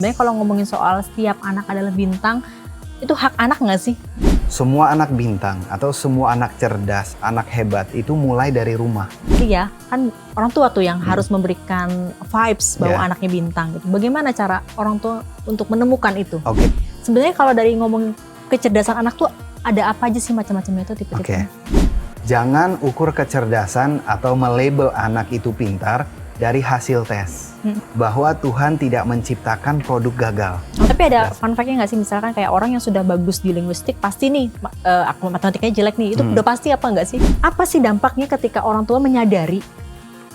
Sebenarnya kalau ngomongin soal setiap anak adalah bintang, itu hak anak nggak sih? Semua anak bintang atau semua anak cerdas, anak hebat itu mulai dari rumah. Iya, kan orang tua tuh yang harus memberikan vibes bahwa anaknya bintang gitu. Bagaimana cara orang tua untuk menemukan itu? Oke. Sebenarnya kalau dari ngomong kecerdasan anak tuh ada apa aja sih macam-macamnya itu tipe-tipenya? Jangan ukur kecerdasan atau melabel anak itu pintar dari hasil tes. Bahwa Tuhan tidak menciptakan produk gagal. Tapi ada fun fact-nya nggak sih? Misalkan kayak orang yang sudah bagus di linguistik, pasti nih, matematikanya jelek nih, itu udah pasti apa nggak sih? Apa sih dampaknya ketika orang tua menyadari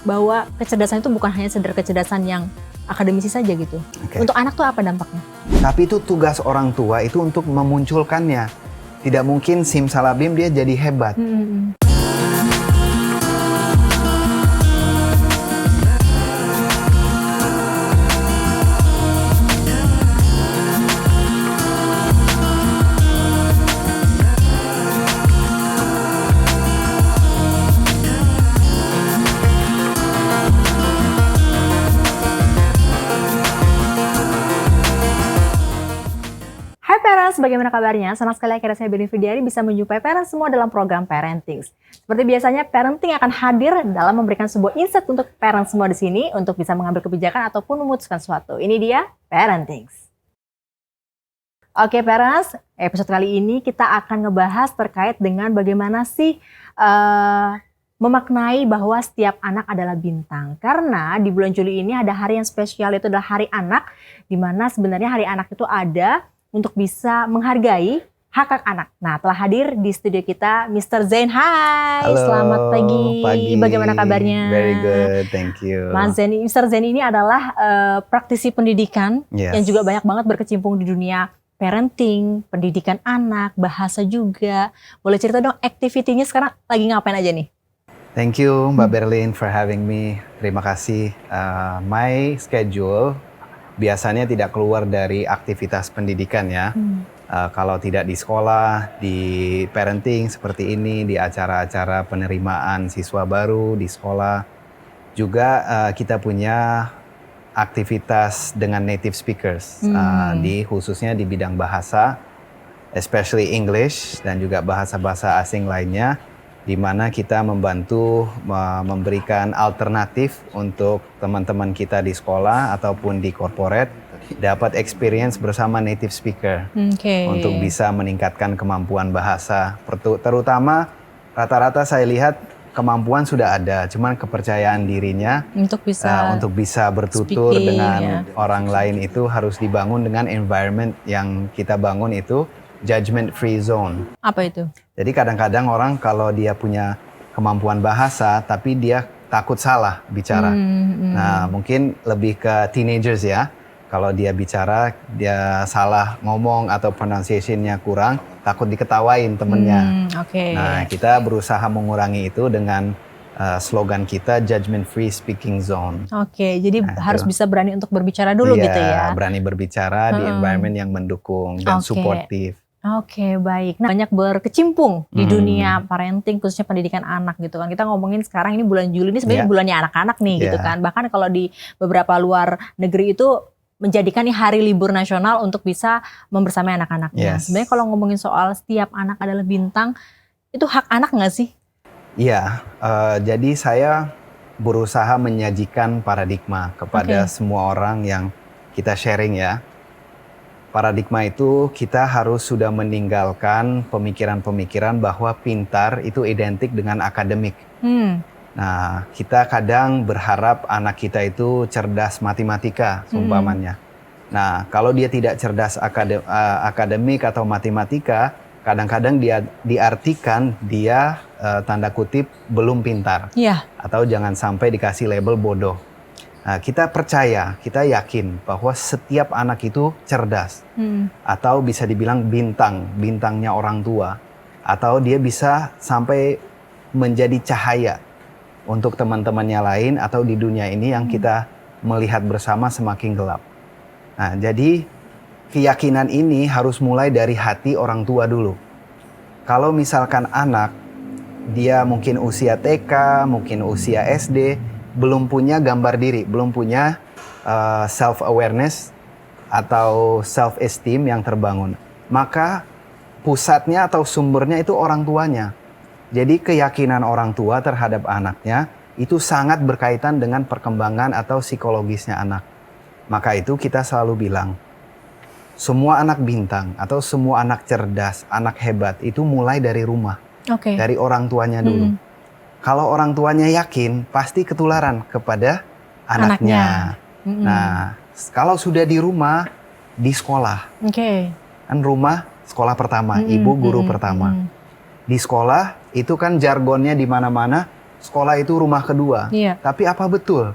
bahwa kecerdasan itu bukan hanya sekedar kecerdasan yang akademisi saja gitu? Untuk anak tuh apa dampaknya? Tapi itu tugas orang tua itu untuk memunculkannya. Tidak mungkin simsalabim dia jadi hebat. Hai parents, bagaimana kabarnya? Senang sekali akhirnya saya Beni Fidiari bisa menjumpai parents semua dalam program Parenting. Seperti biasanya, Parenting akan hadir dalam memberikan sebuah insight untuk parents semua di sini untuk bisa mengambil kebijakan ataupun memutuskan sesuatu. Ini dia Parenting. Oke parents, episode kali ini kita akan ngebahas terkait dengan bagaimana sih memaknai bahwa setiap anak adalah bintang. Karena di bulan Juli ini ada hari yang spesial, itu adalah Hari Anak, di mana sebenarnya Hari Anak itu ada untuk bisa menghargai hak-hak anak. Nah, telah hadir di studio kita Mr. Zain. Hai, Halo, selamat pagi. Bagaimana kabarnya? Very good, thank you. Mas Zain, Mr. Zain ini adalah praktisi pendidikan yang juga banyak banget berkecimpung di dunia parenting, pendidikan anak, bahasa juga. Boleh cerita dong, activity-nya sekarang lagi ngapain aja nih? Thank you Mbak Berlin for having me. Terima kasih. My schedule biasanya tidak keluar dari aktivitas pendidikan ya. Kalau tidak di sekolah, di parenting seperti ini, di acara-acara penerimaan siswa baru di sekolah. Juga kita punya aktivitas dengan native speakers, khususnya di bidang bahasa, especially English dan juga bahasa-bahasa asing lainnya, di mana kita membantu memberikan alternatif untuk teman-teman kita di sekolah ataupun di corporate dapat experience bersama native speaker untuk bisa meningkatkan kemampuan bahasa. Terutama rata-rata saya lihat kemampuan sudah ada, cuman kepercayaan dirinya untuk bisa bertutur dengan orang lain itu harus dibangun dengan environment yang kita bangun itu judgment free zone. Apa itu? Jadi kadang-kadang orang kalau dia punya kemampuan bahasa tapi dia takut salah bicara. Nah, mungkin lebih ke teenagers ya. Kalau dia bicara, dia salah ngomong atau pronunciation-nya kurang, takut diketawain temennya. Nah, kita berusaha mengurangi itu dengan slogan kita Judgment Free Speaking Zone. Jadi harus bisa berani untuk berbicara dulu gitu ya. Berani berbicara di environment yang mendukung dan suportif. Baik. Nah, banyak berkecimpung di dunia parenting, khususnya pendidikan anak gitu kan. Kita ngomongin sekarang ini bulan Juli ini sebenarnya bulannya anak-anak nih gitu kan. Bahkan kalau di beberapa luar negeri itu menjadikan ini hari libur nasional untuk bisa membersamai anak-anaknya. Sebenarnya kalau ngomongin soal setiap anak adalah bintang, itu hak anak nggak sih? Iya, jadi saya berusaha menyajikan paradigma kepada semua orang yang kita sharing ya. Paradigma itu kita harus sudah meninggalkan pemikiran-pemikiran bahwa pintar itu identik dengan akademik. Nah, kita kadang berharap anak kita itu cerdas matematika, seumpamanya. Nah, kalau dia tidak cerdas akademik atau matematika, kadang-kadang dia diartikan dia tanda kutip belum pintar. Atau jangan sampai dikasih label bodoh. Nah, kita percaya, kita yakin bahwa setiap anak itu cerdas. Atau bisa dibilang bintangnya orang tua. Atau dia bisa sampai menjadi cahaya untuk teman-temannya lain atau di dunia ini yang kita melihat bersama semakin gelap. Nah, jadi keyakinan ini harus mulai dari hati orang tua dulu. Kalau misalkan anak, dia mungkin usia TK, mungkin usia SD, belum punya gambar diri, belum punya self-awareness, atau self esteem yang terbangun, maka pusatnya atau sumbernya itu orang tuanya. Jadi keyakinan orang tua terhadap anaknya itu sangat berkaitan dengan perkembangan atau psikologisnya anak. Maka itu kita selalu bilang, semua anak bintang atau semua anak cerdas, anak hebat itu mulai dari rumah, dari orang tuanya dulu. Kalau orang tuanya yakin, pasti ketularan kepada anaknya. Nah, kalau sudah di rumah, di sekolah. Kan rumah sekolah pertama, ibu guru pertama. Di sekolah itu kan jargonnya di mana-mana, sekolah itu rumah kedua. Tapi apa betul?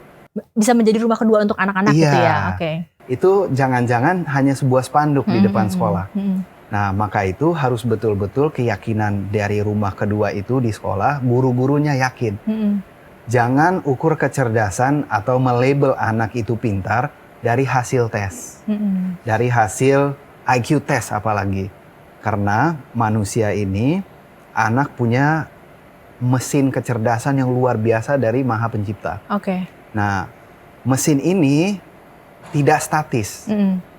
Bisa menjadi rumah kedua untuk anak-anak gitu ya? Itu jangan-jangan hanya sebuah spanduk di depan sekolah. Nah, maka itu harus betul-betul keyakinan dari rumah kedua itu di sekolah, guru-gurunya yakin. Jangan ukur kecerdasan atau melabel anak itu pintar dari hasil tes. Dari hasil IQ tes apalagi. Karena manusia ini, anak punya mesin kecerdasan yang luar biasa dari Maha Pencipta. Nah, mesin ini tidak statis.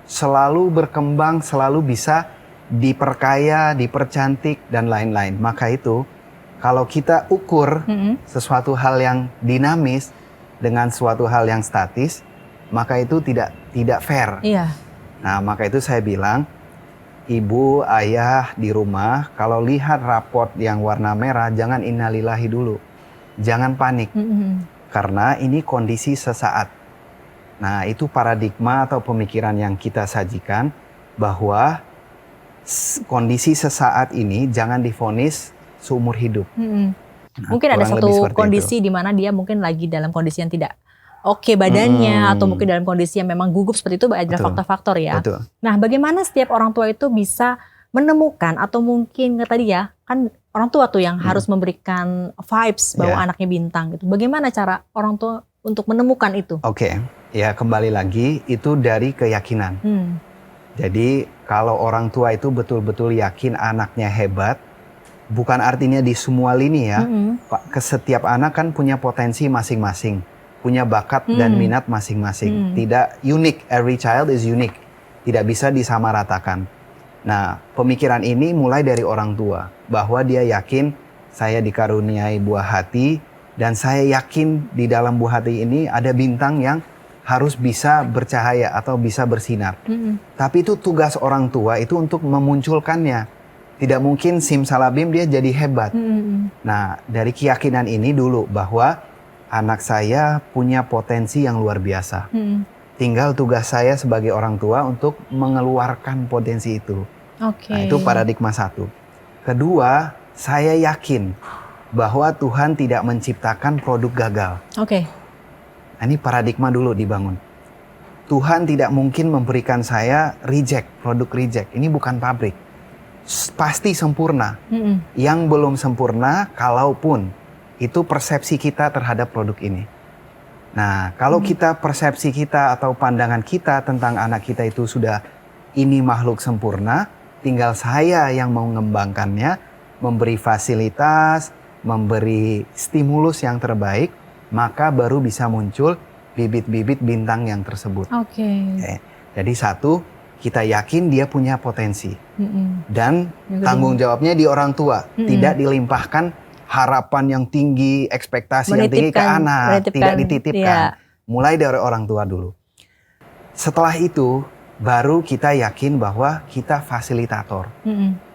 Selalu berkembang, selalu bisa diperkaya, dipercantik, dan lain-lain. Maka itu, kalau kita ukur sesuatu hal yang dinamis dengan suatu hal yang statis, maka itu tidak fair. Nah, maka itu saya bilang, ibu, ayah di rumah, kalau lihat raport yang warna merah, jangan innalillahi dulu. Jangan panik. Karena ini kondisi sesaat. Nah, itu paradigma atau pemikiran yang kita sajikan, bahwa kondisi sesaat ini jangan divonis seumur hidup. Nah, mungkin ada satu kondisi di mana dia mungkin lagi dalam kondisi yang tidak oke badannya, atau mungkin dalam kondisi yang memang gugup seperti itu, ada faktor-faktor ya. Nah, bagaimana setiap orang tua itu bisa menemukan, atau mungkin tadi ya, kan orang tua tuh yang harus memberikan vibes bahwa anaknya bintang gitu. Bagaimana cara orang tua untuk menemukan itu? Ya kembali lagi itu dari keyakinan. Jadi kalau orang tua itu betul-betul yakin anaknya hebat, bukan artinya di semua lini ya. Setiap anak kan punya potensi masing-masing, punya bakat dan minat masing-masing. Tidak unik, every child is unique. Tidak bisa disamaratakan. Nah, pemikiran ini mulai dari orang tua, bahwa dia yakin saya dikaruniai buah hati, dan saya yakin di dalam buah hati ini ada bintang yang harus bisa bercahaya atau bisa bersinar. Tapi itu tugas orang tua itu untuk memunculkannya. Tidak mungkin simsalabim dia jadi hebat. Nah, dari keyakinan ini dulu bahwa anak saya punya potensi yang luar biasa. Tinggal tugas saya sebagai orang tua untuk mengeluarkan potensi itu. Nah, itu paradigma satu. Kedua, saya yakin bahwa Tuhan tidak menciptakan produk gagal. Nah, ini paradigma dulu dibangun. Tuhan tidak mungkin memberikan saya produk reject. Ini bukan pabrik. Pasti sempurna. Yang belum sempurna, kalaupun itu persepsi kita terhadap produk ini. Nah, kalau kita persepsi kita atau pandangan kita tentang anak kita itu sudah ini makhluk sempurna, tinggal saya yang mau mengembangkannya, memberi fasilitas, memberi stimulus yang terbaik, maka baru bisa muncul bibit-bibit bintang yang tersebut. Jadi satu, kita yakin dia punya potensi. Dan tanggung jawabnya di orang tua. Tidak dilimpahkan harapan yang tinggi, ekspektasi yang tinggi ke anak. Tidak dititipkan. Mulai dari orang tua dulu. Setelah itu, baru kita yakin bahwa kita fasilitator.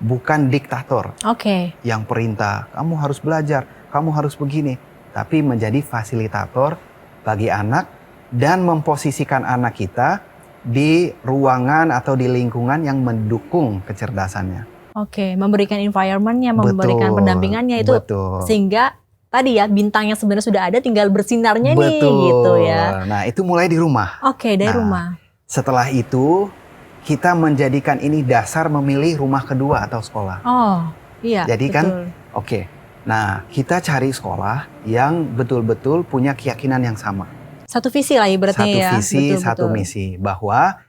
Bukan diktator. Yang perintah, kamu harus belajar, kamu harus begini. Tapi menjadi fasilitator bagi anak dan memposisikan anak kita di ruangan atau di lingkungan yang mendukung kecerdasannya. Memberikan environment-nya, memberikan pendampingannya itu, sehingga tadi ya bintang yang sebenarnya sudah ada tinggal bersinarnya nih gitu ya. Nah, itu mulai di rumah. Dari rumah. Setelah itu kita menjadikan ini dasar memilih rumah kedua atau sekolah. Jadi kan nah, kita cari sekolah yang betul-betul punya keyakinan yang sama. Satu visi lah ibaratnya ya. Satu visi, satu misi. Bahwa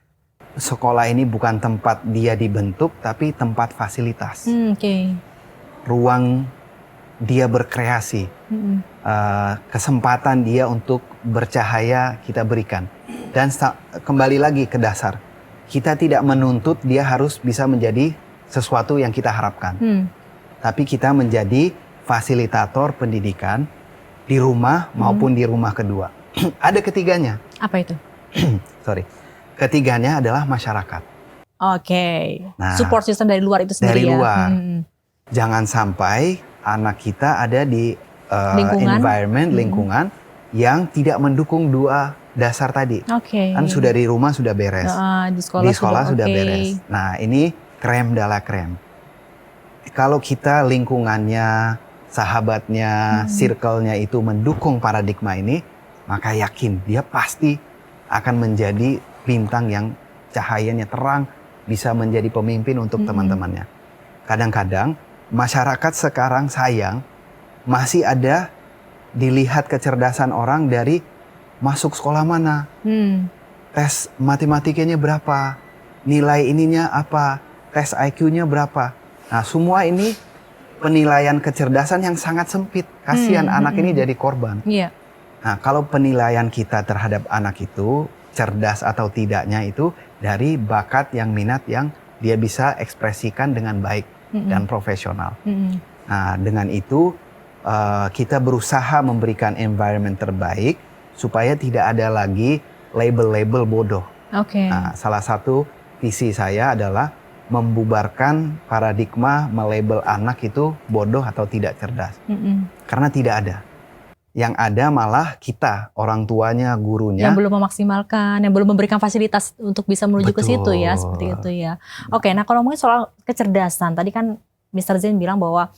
sekolah ini bukan tempat dia dibentuk, tapi tempat fasilitas. Ruang dia berkreasi. Kesempatan dia untuk bercahaya kita berikan. Dan kembali lagi ke dasar. kita tidak menuntut dia harus bisa menjadi sesuatu yang kita harapkan. Tapi kita menjadi fasilitator pendidikan di rumah maupun di rumah kedua. Ada ketiganya. Apa itu? Ketiganya adalah masyarakat. Oke. Nah, support system dari luar itu sendiri dari ya. luar. Jangan sampai anak kita ada di Lingkungan. lingkungan yang tidak mendukung dua dasar tadi. Oke. Kan sudah di rumah sudah beres. Di sekolah sudah oke. beres. Nah, ini krem dala krem. Kalau kita lingkungannya, sahabatnya, circle-nya itu mendukung paradigma ini, maka yakin dia pasti akan menjadi bintang yang cahayanya terang, bisa menjadi pemimpin untuk teman-temannya. Kadang-kadang masyarakat sekarang sayang masih ada dilihat kecerdasan orang dari masuk sekolah mana, tes matematikanya berapa, nilai ininya apa, tes IQ-nya berapa. Nah, semua ini penilaian kecerdasan yang sangat sempit. Kasihan anak ini jadi korban. Iya. Nah, kalau penilaian kita terhadap anak itu cerdas atau tidaknya itu dari bakat yang minat yang dia bisa ekspresikan dengan baik dan profesional. Nah, dengan itu kita berusaha memberikan environment terbaik supaya tidak ada lagi label-label bodoh. Oke. Nah, salah satu visi saya adalah membubarkan paradigma melabel anak itu bodoh atau tidak cerdas. Karena tidak ada. Yang ada malah kita, orang tuanya, gurunya. Yang belum memaksimalkan, yang belum memberikan fasilitas untuk bisa menuju ke situ ya, seperti itu ya. Oke, nah kalau ngomongin soal kecerdasan, tadi kan Mr. Zain bilang bahwa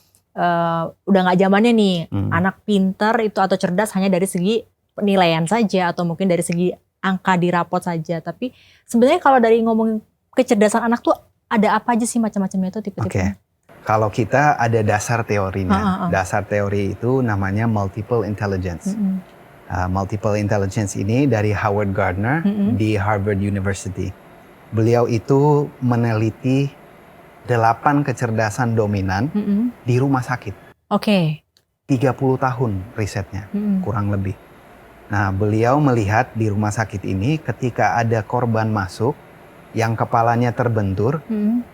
udah nggak zamannya nih anak pintar itu atau cerdas hanya dari segi penilaian saja atau mungkin dari segi angka di rapot saja. Tapi sebenarnya kalau dari ngomongin kecerdasan anak tuh ada apa aja sih macam-macamnya itu tipe-tipenya? Kalau kita ada dasar teorinya, dasar teori itu namanya multiple intelligence. Multiple intelligence ini dari Howard Gardner di Harvard University. Beliau itu meneliti 8 kecerdasan dominan di rumah sakit. Oke. 30 tahun risetnya, kurang lebih. Nah, beliau melihat di rumah sakit ini ketika ada korban masuk yang kepalanya terbentur,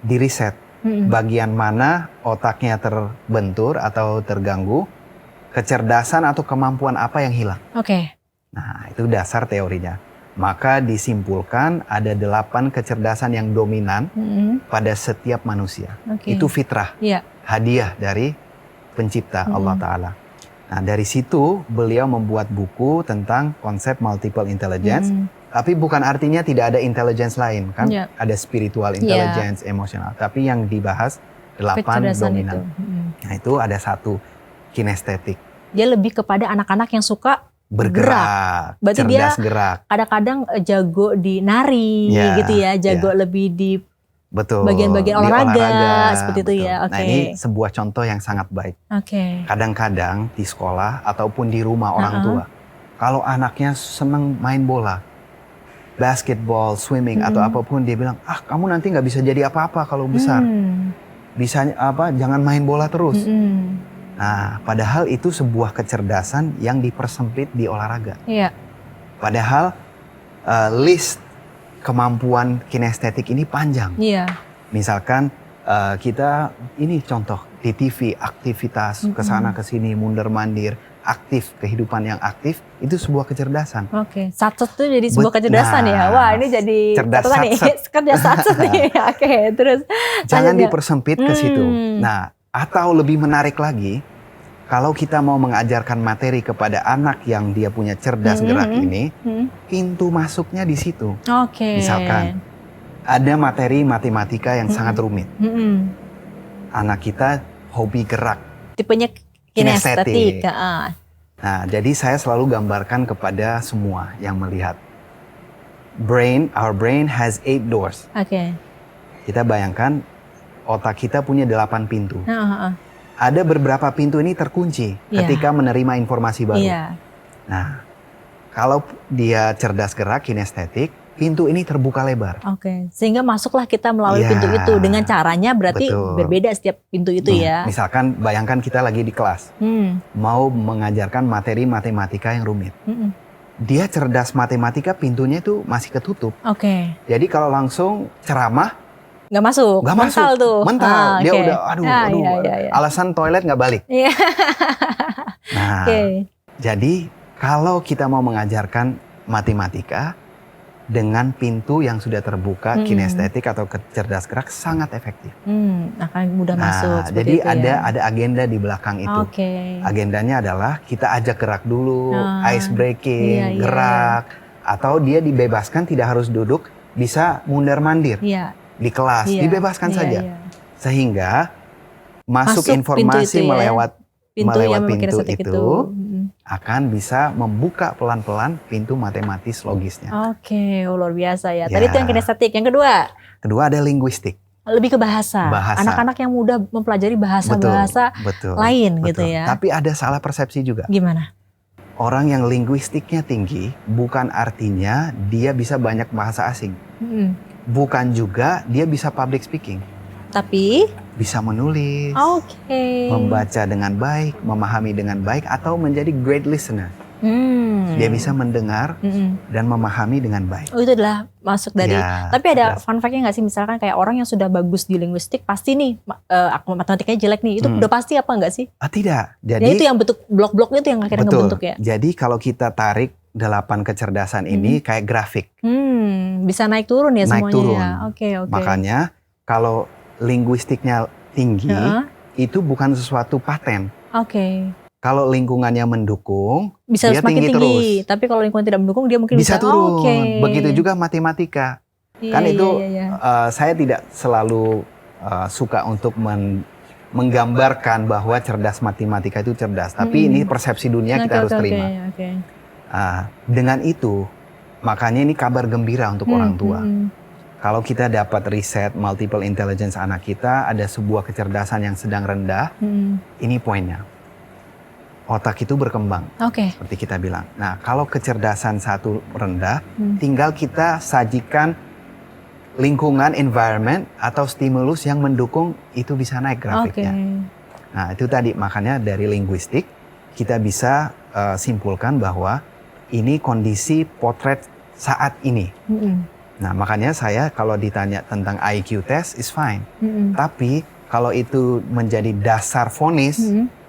di riset bagian mana otaknya terbentur atau terganggu, kecerdasan atau kemampuan apa yang hilang. Oke. Nah, itu dasar teorinya. Maka disimpulkan ada 8 kecerdasan yang dominan pada setiap manusia. Itu fitrah, hadiah dari pencipta Allah Ta'ala. Nah, dari situ beliau membuat buku tentang konsep multiple intelligence. Tapi bukan artinya tidak ada intelligence lain, kan? Ada spiritual intelligence, emosional. Tapi yang dibahas 8 kecerdasan dominan. Nah, itu ada 1, kinestetik. Dia lebih kepada anak-anak yang suka bergerak, berarti cerdas dia gerak. Kadang-kadang jago di nari gitu ya, jago lebih di bagian-bagian olahraga seperti itu ya. Nah, ini sebuah contoh yang sangat baik. Kadang-kadang di sekolah ataupun di rumah orang tua, kalau anaknya senang main bola, basketball, swimming atau apapun, dia bilang, kamu nanti nggak bisa jadi apa-apa kalau besar. Bisa jangan main bola terus. Nah, padahal itu sebuah kecerdasan yang dipersempit di olahraga. Padahal list kemampuan kinestetik ini panjang. Misalkan kita ini contoh di TV, aktivitas kesana kesini, mundur mandir, aktif, kehidupan yang aktif, itu sebuah kecerdasan. Satset itu jadi sebuah kecerdasan ya. Wah, ini jadi cerdas satset. Cerdas satset nih. Terus jangan dipersempit ke situ. Nah, atau lebih menarik lagi, kalau kita mau mengajarkan materi kepada anak yang dia punya cerdas gerak ini, pintu masuknya di situ. Misalkan ada materi matematika yang sangat rumit. Anak kita hobi gerak. Tipenya kinestetik. Nah, jadi saya selalu gambarkan kepada semua yang melihat. Our brain has 8 doors. Kita bayangkan otak kita punya 8 pintu. Ada beberapa pintu ini terkunci ketika menerima informasi baru. Nah, kalau dia cerdas gerak, kinestetik, pintu ini terbuka lebar. Sehingga masuklah kita melalui pintu itu. Dengan caranya berarti berbeda setiap pintu itu ya. Misalkan bayangkan kita lagi di kelas. Mau mengajarkan materi matematika yang rumit. dia cerdas matematika, pintunya itu masih ketutup. Oke. Jadi kalau langsung ceramah, Nggak masuk. nggak Mental masuk. tuh. Mental. Dia oke. udah, aduh, Iya. alasan toilet nggak balik. Iya. Nah, Oke. jadi kalau kita mau mengajarkan matematika dengan pintu yang sudah terbuka, kinestetik atau cerdas gerak sangat efektif. Akan mudah masuk. Jadi itu ya. ada agenda di belakang itu. Oke. Agendanya adalah kita ajak gerak dulu, ice breaking, iya. gerak, atau dia dibebaskan tidak harus duduk, bisa mundar-mandir Iya. di kelas, dibebaskan saja. Iya. Sehingga masuk informasi pintu itu ya. melewat yang pintu kinestetik itu akan bisa membuka pelan-pelan pintu matematis logisnya. Oke, luar biasa ya. Tadi Ya. itu yang kinestetik. Yang Kedua ada linguistik. lebih ke bahasa. Anak-anak yang mudah mempelajari bahasa-bahasa lain gitu ya. Tapi ada salah persepsi juga. Gimana? Orang yang linguistiknya tinggi bukan artinya dia bisa banyak bahasa asing. Bukan juga dia bisa public speaking. Tapi bisa menulis, membaca dengan baik, memahami dengan baik, atau menjadi great listener. Dia bisa mendengar dan memahami dengan baik. Oh, itu adalah masuk dari. Tapi ada fun fact-nya nggak sih? Misalkan kayak orang yang sudah bagus di linguistik, pasti nih matematikanya jelek nih. Itu udah pasti apa nggak sih? Tidak. Jadi itu yang bentuk blok-blok itu yang akhirnya ngebentuk ya. Jadi kalau kita tarik 8 kecerdasan ini kayak grafik. Bisa naik turun ya semuanya. Naik turun. Ya. Oke. Makanya kalau linguistiknya tinggi, itu bukan sesuatu paten. Kalau lingkungannya mendukung, bisa dia semakin tinggi terus. Tapi kalau lingkungan tidak mendukung, dia mungkin bisa turun. Begitu juga matematika. Saya tidak selalu suka untuk menggambarkan bahwa cerdas matematika itu cerdas. Tapi ini persepsi dunia kita harus terima. Dengan itu, makanya ini kabar gembira untuk orang tua. Kalau kita dapat riset multiple intelligence anak kita, ada sebuah kecerdasan yang sedang rendah, ini poinnya. Otak itu berkembang, seperti kita bilang. Nah, kalau kecerdasan satu rendah, tinggal kita sajikan lingkungan, environment, atau stimulus yang mendukung itu bisa naik grafiknya. Nah, itu tadi, makanya dari linguistik, kita bisa simpulkan bahwa ini kondisi potret saat ini. Nah, makanya saya kalau ditanya tentang IQ test is fine. Tapi kalau itu menjadi dasar vonis,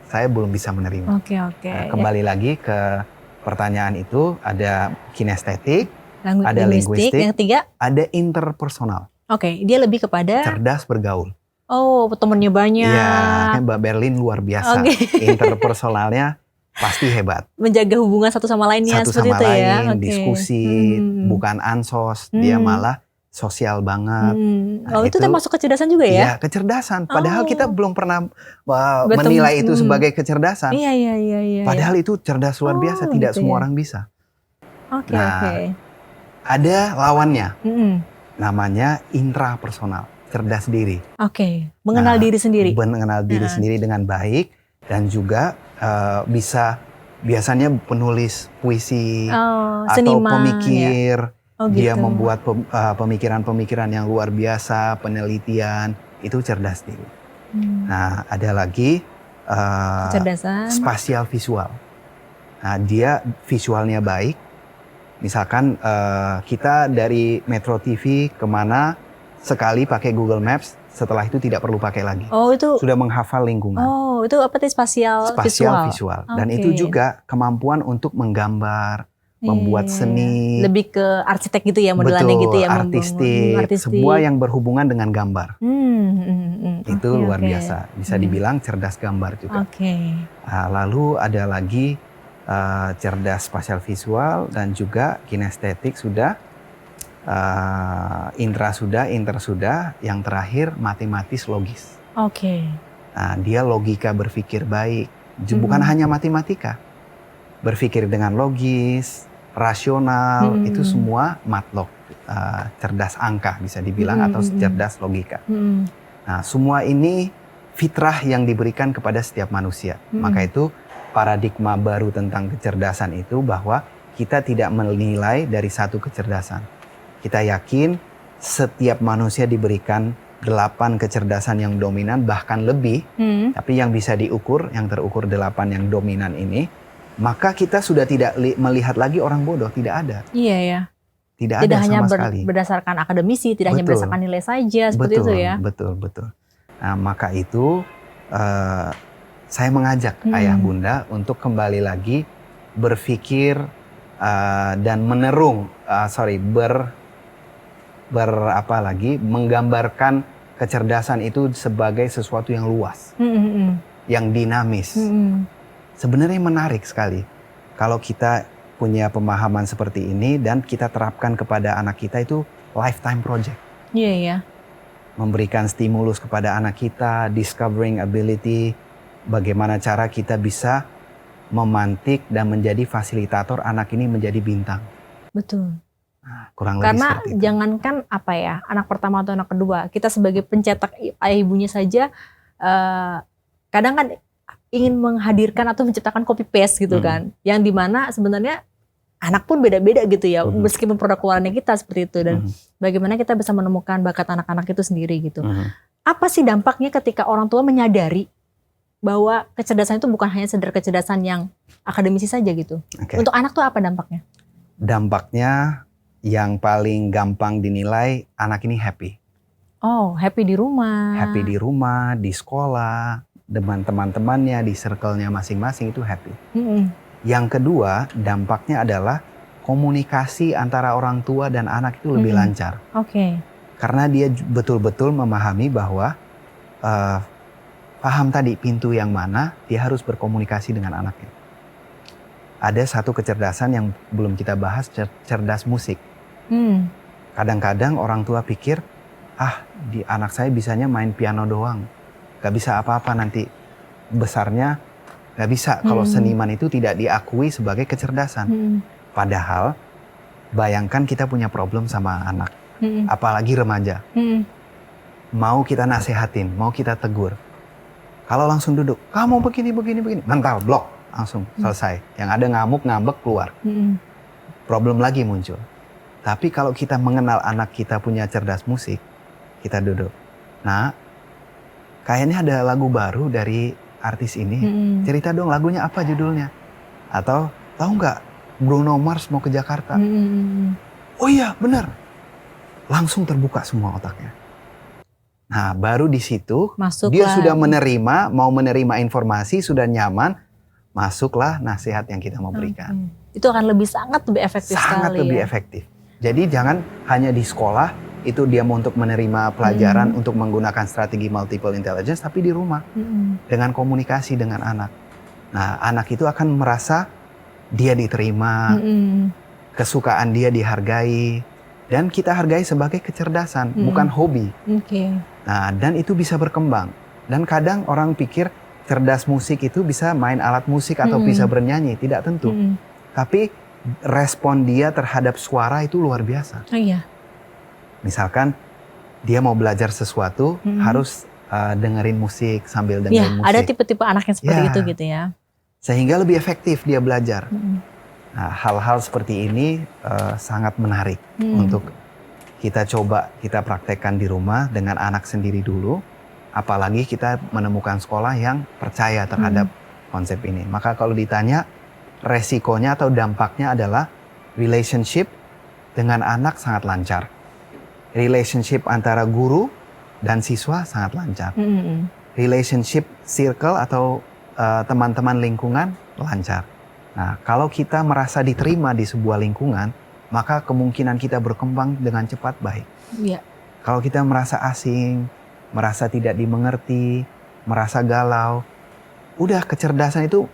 saya belum bisa menerima. Nah, kembali lagi ke pertanyaan itu, ada kinestetik, ada linguistik, yang ketiga ada interpersonal. Dia lebih kepada cerdas bergaul. Oh, temennya banyak. Iya, kan Mbak Berlin luar biasa. Interpersonalnya pasti hebat. Menjaga hubungan satu sama lainnya satu seperti sama itu lain, ya. diskusi, bukan ansos, dia malah sosial banget. Nah, itu termasuk kecerdasan juga ya? Iya, kecerdasan. Padahal kita belum pernah menilai itu sebagai kecerdasan. Iya. Padahal itu cerdas luar biasa, tidak semua orang bisa. Ada lawannya, namanya intrapersonal, cerdas diri. Mengenal diri sendiri. Mengenal diri sendiri dengan baik, dan juga biasanya penulis puisi atau seniman, pemikir. Dia gitu. membuat pemikiran-pemikiran yang luar biasa, penelitian, itu cerdas diri. Nah, ada lagi kecerdasan spasial visual. Nah, dia visualnya baik. Misalkan kita dari Metro TV kemana sekali pakai Google Maps, setelah itu tidak perlu pakai lagi. Itu sudah menghafal lingkungan. Itu apa sih spasial visual. Dan itu juga kemampuan untuk menggambar, membuat seni. Lebih ke arsitek gitu ya modelannya. Betul, gitu ya. Artistik, semua yang berhubungan dengan gambar. Itu luar biasa. Bisa dibilang cerdas gambar juga. Lalu ada lagi cerdas spasial visual dan juga kinestetik sudah. Inter sudah, yang terakhir matematis logis. Nah, dia logika berpikir baik, bukan hanya matematika. Berpikir dengan logis, rasional, itu semua matlog, cerdas angka bisa dibilang, atau cerdas logika. Nah, semua ini fitrah yang diberikan kepada setiap manusia. Maka itu paradigma baru tentang kecerdasan itu bahwa kita tidak menilai dari satu kecerdasan. Kita yakin setiap manusia diberikan 8 kecerdasan yang dominan, bahkan lebih. Tapi yang bisa diukur, yang terukur 8 yang dominan ini, maka kita sudah tidak melihat lagi orang bodoh, tidak ada. Iya ya. Tidak Tidak ada hanya sama sekali. berdasarkan akademisi, tidak hanya Betul. berdasarkan nilai saja, seperti Betul, itu ya. betul. Nah, maka itu saya mengajak ayah bunda untuk kembali lagi berpikir dan menggambarkan kecerdasan itu sebagai sesuatu yang luas, yang dinamis. Sebenarnya menarik sekali kalau kita punya pemahaman seperti ini dan kita terapkan kepada anak kita, itu lifetime project. Iya ya. Memberikan stimulus kepada anak kita, discovering ability, bagaimana cara kita bisa memantik dan menjadi fasilitator anak ini menjadi bintang. Betul. Nah, kurang lebih Karena seperti itu. jangankan anak pertama atau anak kedua, kita sebagai pencetak ayah ibunya saja kadang kan ingin menghadirkan atau menciptakan copy paste gitu kan, yang dimana sebenarnya anak pun beda-beda gitu ya, meskipun produk keluarannya kita seperti itu, dan bagaimana kita bisa menemukan bakat anak-anak itu sendiri gitu. Apa sih dampaknya ketika orang tua menyadari bahwa kecerdasan itu bukan hanya sekedar kecerdasan yang akademisi saja gitu? Untuk anak tuh apa dampaknya? Dampaknya yang paling gampang dinilai, anak ini happy. Oh, happy di rumah. Happy di rumah, di sekolah, dengan teman-temannya, di circle-nya masing-masing itu happy. Yang kedua, dampaknya adalah komunikasi antara orang tua dan anak itu lebih lancar. Karena dia betul-betul memahami bahwa paham tadi pintu yang mana, dia harus berkomunikasi dengan anaknya. Ada satu kecerdasan yang belum kita bahas, cerdas musik. Kadang-kadang orang tua pikir, di anak saya bisanya main piano doang. Gak bisa apa-apa nanti besarnya, gak bisa kalau seniman itu tidak diakui sebagai kecerdasan. Padahal bayangkan kita punya problem sama anak, apalagi remaja. Mau kita nasehatin, mau kita tegur. Kalau langsung duduk, kamu begini, mental blok, langsung selesai. Yang ada ngamuk, ngambek, keluar. Problem lagi muncul. Tapi kalau kita mengenal anak kita punya cerdas musik, kita duduk. Nah, kayaknya ada lagu baru dari artis ini. Cerita dong lagunya apa judulnya? Atau tahu nggak Bruno Mars mau ke Jakarta? Oh iya benar. Langsung terbuka semua otaknya. Nah baru di situ dia sudah mau menerima informasi, sudah nyaman, masuklah nasihat yang kita mau berikan. Itu akan sangat lebih efektif sekali. Sangat lebih efektif. Jadi jangan hanya di sekolah, itu dia mau untuk menerima pelajaran untuk menggunakan strategi multiple intelligence, tapi di rumah dengan komunikasi dengan anak. Nah, anak itu akan merasa dia diterima, kesukaan dia dihargai, dan kita hargai sebagai kecerdasan, bukan hobi. Nah, dan itu bisa berkembang. Dan kadang orang pikir cerdas musik itu bisa main alat musik atau bisa bernyanyi, tidak tentu. Tapi respon dia terhadap suara itu luar biasa. Misalkan dia mau belajar sesuatu, harus dengerin musik sambil dengerin musik. Ada tipe-tipe anak yang seperti itu gitu ya. Sehingga lebih efektif dia belajar. Nah, hal-hal seperti ini sangat menarik untuk kita coba kita praktekkan di rumah dengan anak sendiri dulu. Apalagi kita menemukan sekolah yang percaya terhadap konsep ini. Maka kalau ditanya, resikonya atau dampaknya adalah relationship dengan anak sangat lancar. Relationship antara guru dan siswa sangat lancar. Relationship circle atau teman-teman lingkungan lancar. Nah, kalau kita merasa diterima di sebuah lingkungan, maka kemungkinan kita berkembang dengan cepat baik. Kalau kita merasa asing, merasa tidak dimengerti, merasa galau, udah kecerdasan itu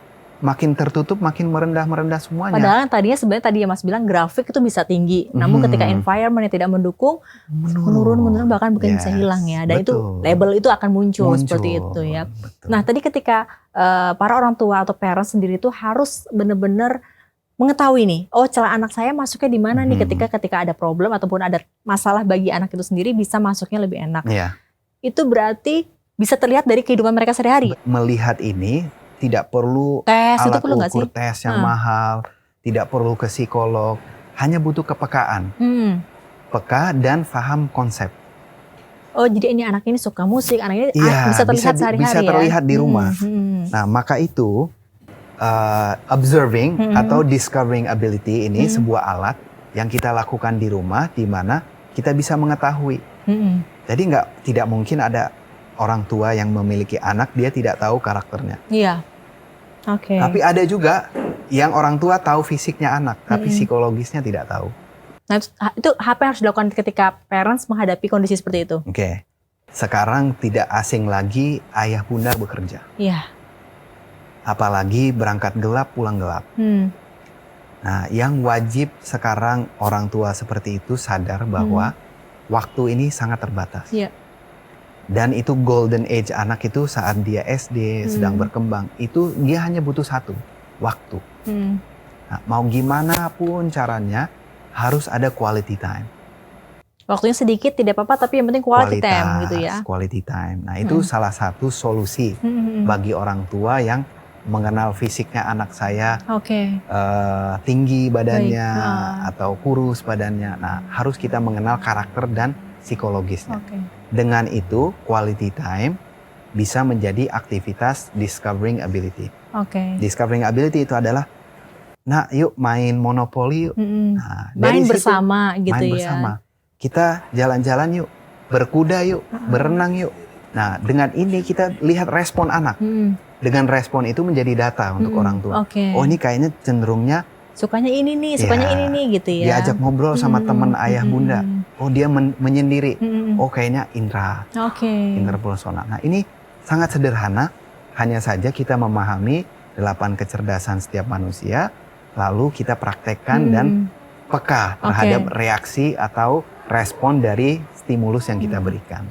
makin tertutup, makin merendah semuanya. Padahal tadinya sebenarnya tadi ya Mas bilang grafik itu bisa tinggi, namun ketika environment yang tidak mendukung, menurun bahkan mungkin bisa hilang ya. Dan itu label itu akan muncul seperti itu ya. Nah tadi ketika para orang tua atau parents sendiri itu harus benar-benar mengetahui nih, celah anak saya masuknya di mana nih ketika ada problem ataupun ada masalah bagi anak itu sendiri bisa masuknya lebih enak. Itu berarti bisa terlihat dari kehidupan mereka sehari-hari. Melihat ini tidak perlu tes, alat itu perlu ukur tes yang mahal, tidak perlu ke psikolog, hanya butuh kepekaan. Peka dan paham konsep. Oh jadi ini anak ini suka musik, anak ini bisa terlihat sehari-hari bisa terlihat di rumah. Nah maka itu observing atau discovering ability ini sebuah alat yang kita lakukan di rumah, di mana kita bisa mengetahui. Jadi tidak mungkin ada orang tua yang memiliki anak dia tidak tahu karakternya. Iya. Oke. Tapi ada juga yang orang tua tahu fisiknya anak, tapi psikologisnya tidak tahu. Nah, itu apa yang harus dilakukan ketika parents menghadapi kondisi seperti itu? Oke. Sekarang tidak asing lagi ayah bunda bekerja. Iya. Apalagi berangkat gelap, pulang gelap. Nah, yang wajib sekarang orang tua seperti itu sadar bahwa waktu ini sangat terbatas. Iya. Dan itu golden age anak itu saat dia SD, sedang berkembang. Itu dia hanya butuh satu, waktu. Nah, mau gimana pun caranya, harus ada quality time. Waktunya sedikit tidak apa-apa, tapi yang penting quality time gitu ya. Quality time. Nah, itu salah satu solusi bagi orang tua yang mengenal fisiknya anak saya, tinggi badannya atau kurus badannya. Nah, harus kita mengenal karakter dan psikologisnya. Dengan itu, quality time bisa menjadi aktivitas discovering ability. Discovering ability itu adalah, nah yuk main monopoli yuk. Nah, main bersama gitu main ya. Bersama. Kita jalan-jalan yuk, berkuda yuk, berenang yuk. Nah, dengan ini kita lihat respon anak. Dengan respon itu menjadi data untuk orang tua. Oh, ini kayaknya cenderungnya sukanya ini nih, sukanya ini nih gitu ya. Diajak ngobrol sama teman ayah bunda. Oh, dia menyendiri. Oh, kayaknya indera. Interpersonal. Nah, ini sangat sederhana. Hanya saja kita memahami 8 kecerdasan setiap manusia, lalu kita praktekkan dan peka terhadap reaksi atau respon dari stimulus yang kita berikan.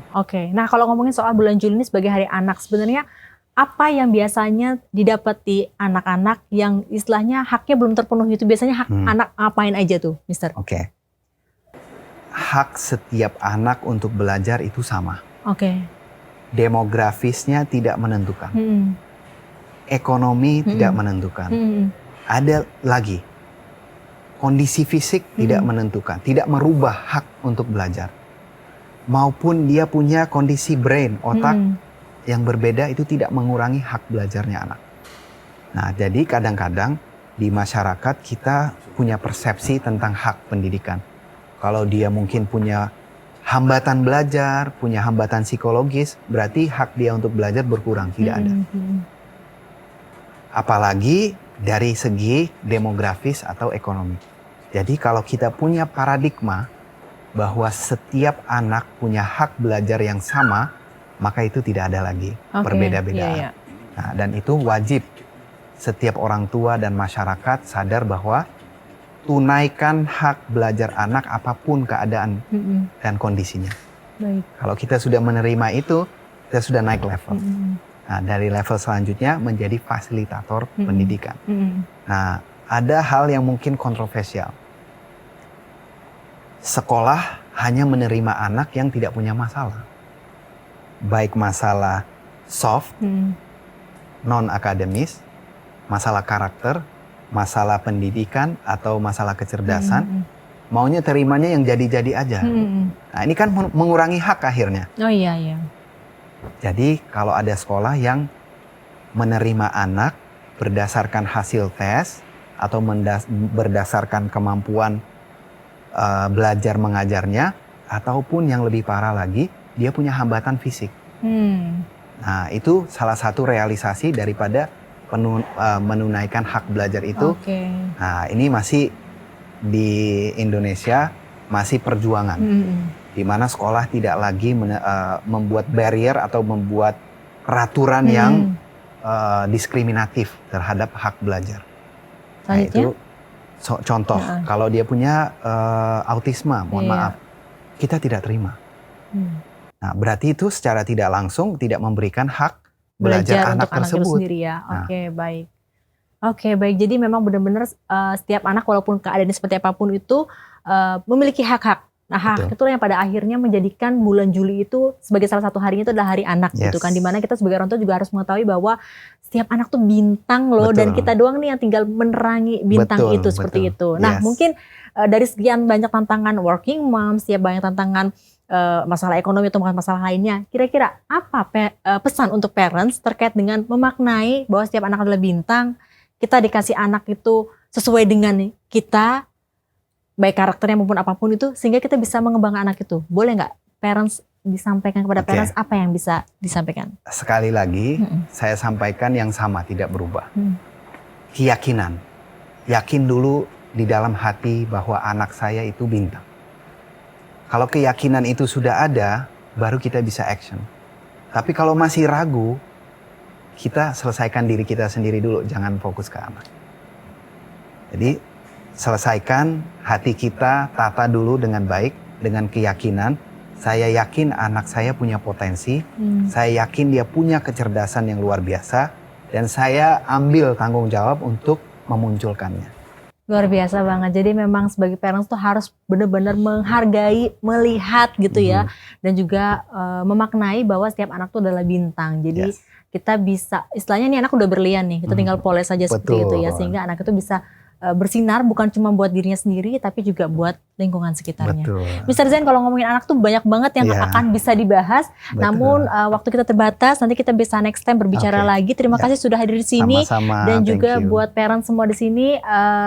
Nah, kalau ngomongin soal bulan Juli ini sebagai hari anak, sebenarnya apa yang biasanya didapati anak-anak yang istilahnya haknya belum terpenuhi itu? Biasanya hak anak ngapain aja tuh, Mister? Hak setiap anak untuk belajar itu sama. Demografisnya tidak menentukan. Ekonomi tidak menentukan. Ada lagi, kondisi fisik tidak menentukan, tidak merubah hak untuk belajar. Maupun dia punya kondisi brain, otak yang berbeda, itu tidak mengurangi hak belajarnya anak. Nah, jadi kadang-kadang di masyarakat kita punya persepsi tentang hak pendidikan. Kalau dia mungkin punya hambatan belajar, punya hambatan psikologis, berarti hak dia untuk belajar berkurang, tidak ada. Apalagi dari segi demografis atau ekonomi. Jadi kalau kita punya paradigma bahwa setiap anak punya hak belajar yang sama, maka itu tidak ada lagi perbeda-bedaan. Nah, dan itu wajib setiap orang tua dan masyarakat sadar bahwa tunaikan hak belajar anak apapun keadaan dan kondisinya. Kalau kita sudah menerima itu, kita sudah naik level. Nah, dari level selanjutnya menjadi fasilitator pendidikan. Nah, ada hal yang mungkin kontroversial. Sekolah hanya menerima anak yang tidak punya masalah. Baik masalah soft, non-akademis, masalah karakter, masalah pendidikan, atau masalah kecerdasan, maunya terimanya yang jadi-jadi aja. Nah, ini kan mengurangi hak akhirnya. Jadi kalau ada sekolah yang menerima anak berdasarkan hasil tes atau berdasarkan kemampuan belajar mengajarnya, ataupun yang lebih parah lagi, dia punya hambatan fisik. Nah, itu salah satu realisasi daripada menunaikan hak belajar itu. Nah, ini masih di Indonesia masih perjuangan, di mana sekolah tidak lagi membuat barrier atau membuat peraturan yang diskriminatif terhadap hak belajar. Nah, itu contoh. Kalau dia punya autisme, mohon maaf, kita tidak terima. Nah, berarti itu secara tidak langsung tidak memberikan hak belajar anak tersebut. Sendiri ya. Baik. Baik. Jadi memang benar-benar setiap anak walaupun keadaannya seperti apapun itu memiliki hak-hak. Nah, hak itu yang pada akhirnya menjadikan bulan Juli itu sebagai salah satu harinya itu adalah hari anak gitu kan. Dimana kita sebagai orang tua juga harus mengetahui bahwa setiap anak tuh bintang loh. Dan kita doang nih yang tinggal menerangi bintang itu seperti itu. Nah, mungkin dari sekian banyak tantangan working mom, setiap banyak tantangan masalah ekonomi atau masalah lainnya, kira-kira apa pesan untuk parents terkait dengan memaknai bahwa setiap anak adalah bintang, kita dikasih anak itu sesuai dengan kita, baik karakternya maupun apapun itu, sehingga kita bisa mengembangkan anak itu. Boleh nggak parents disampaikan kepada parents apa yang bisa disampaikan? Sekali lagi, saya sampaikan yang sama, tidak berubah. Keyakinan. Yakin dulu di dalam hati bahwa anak saya itu bintang. Kalau keyakinan itu sudah ada, baru kita bisa action. Tapi kalau masih ragu, kita selesaikan diri kita sendiri dulu, jangan fokus ke anak. Jadi selesaikan hati kita, tata dulu dengan baik, dengan keyakinan. Saya yakin anak saya punya potensi, saya yakin dia punya kecerdasan yang luar biasa, dan saya ambil tanggung jawab untuk memunculkannya. Luar biasa banget. Jadi memang sebagai parents tuh harus benar-benar menghargai, melihat gitu ya. Dan juga memaknai bahwa setiap anak tuh adalah bintang. Jadi kita bisa, istilahnya nih anak udah berlian nih. Kita tinggal poles saja seperti itu ya. Sehingga anak itu bisa bersinar bukan cuma buat dirinya sendiri tapi juga buat lingkungan sekitarnya. Mr. Zain, kalau ngomongin anak tuh banyak banget yang akan bisa dibahas. Namun waktu kita terbatas, nanti kita bisa next time berbicara lagi. Terima kasih sudah hadir di sini. Sama-sama, dan juga buat parents semua di sini,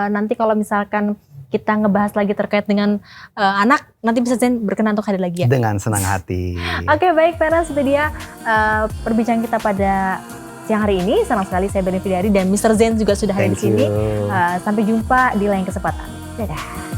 nanti kalau misalkan kita ngebahas lagi terkait dengan anak, nanti Mr. Zain berkenan untuk hadir lagi ya. Dengan senang hati. Oke, baik parents, itu dia perbincangan kita pada siang hari ini. Senang sekali saya Berni Fidari dan Mr. Zain juga sudah hadir di sini. Sampai jumpa di lain kesempatan. Dadah.